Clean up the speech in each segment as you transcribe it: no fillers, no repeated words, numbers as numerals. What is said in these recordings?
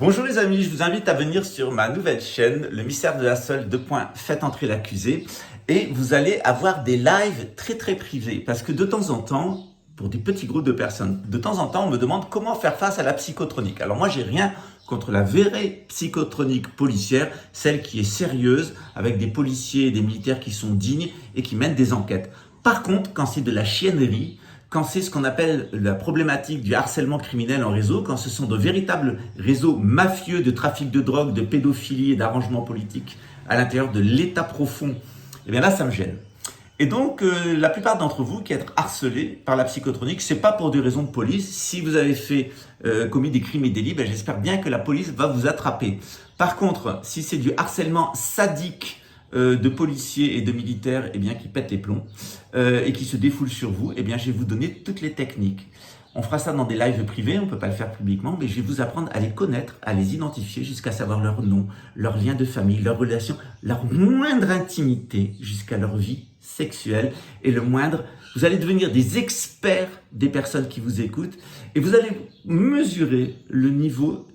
Bonjour les amis, je vous invite à venir sur ma nouvelle chaîne, le mystère de la Seule, faites entrer l'accusé. Et vous allez avoir des lives très privés. Parce que de temps en temps, pour des petits groupes de personnes, de temps en temps, on me demande comment faire face à la psychotronique. Alors moi, j'ai rien contre la vraie psychotronique policière, celle qui est sérieuse, avec des policiers et des militaires qui sont dignes et qui mènent des enquêtes. Par contre, quand c'est de la chiennerie, quand c'est ce qu'on appelle la problématique du harcèlement criminel en réseau, quand ce sont de véritables réseaux mafieux de trafic de drogue, de pédophilie et d'arrangement politique à l'intérieur de l'état profond, eh bien là, ça me gêne. Et donc, la plupart d'entre vous qui êtes harcelés par la psychotronique, c'est pas pour des raisons de police. Si vous avez commis des crimes et délits, ben, j'espère bien que la police va vous attraper. Par contre, si c'est du harcèlement sadique, de policiers et de militaires qui pètent les plombs et qui se défoulent sur vous, je vais vous donner toutes les techniques. On fera ça dans des lives privés, on ne peut pas le faire publiquement, mais je vais vous apprendre à les connaître, à les identifier jusqu'à savoir leur nom, leur lien de famille, leur relation, leur moindre intimité jusqu'à leur vie sexuelle et vous allez devenir des experts des personnes qui vous écoutent et vous allez mesurer le niveau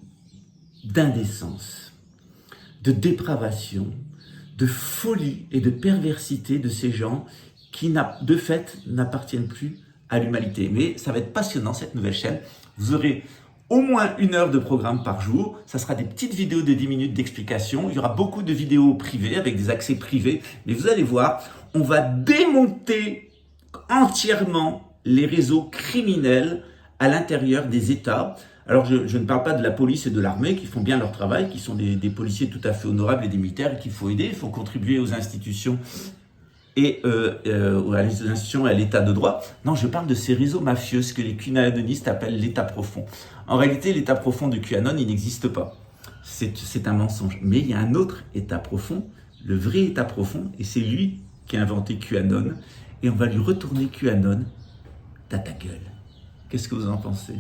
d'indécence, de dépravation, de folie et de perversité de ces gens qui, de fait, n'appartiennent plus à l'humanité. Mais ça va être passionnant, cette nouvelle chaîne. Vous aurez au moins 1 heure de programme par jour. Ça sera des petites vidéos de 10 minutes d'explication. Il y aura beaucoup de vidéos privées avec des accès privés. Mais vous allez voir, on va démonter entièrement les réseaux criminels à l'intérieur des États. Alors, je ne parle pas de la police et de l'armée qui font bien leur travail, qui sont des policiers tout à fait honorables et des militaires qu'il faut aider. Il faut contribuer aux institutions et à l'état de droit. Non, je parle de ces réseaux mafieux, ce que les QAnonistes appellent l'état profond. En réalité, l'état profond de QAnon, il n'existe pas. C'est un mensonge. Mais il y a un autre état profond, le vrai état profond, et c'est lui qui a inventé QAnon. Et on va lui retourner QAnon, t'as ta gueule. Qu'est-ce que vous en pensez ?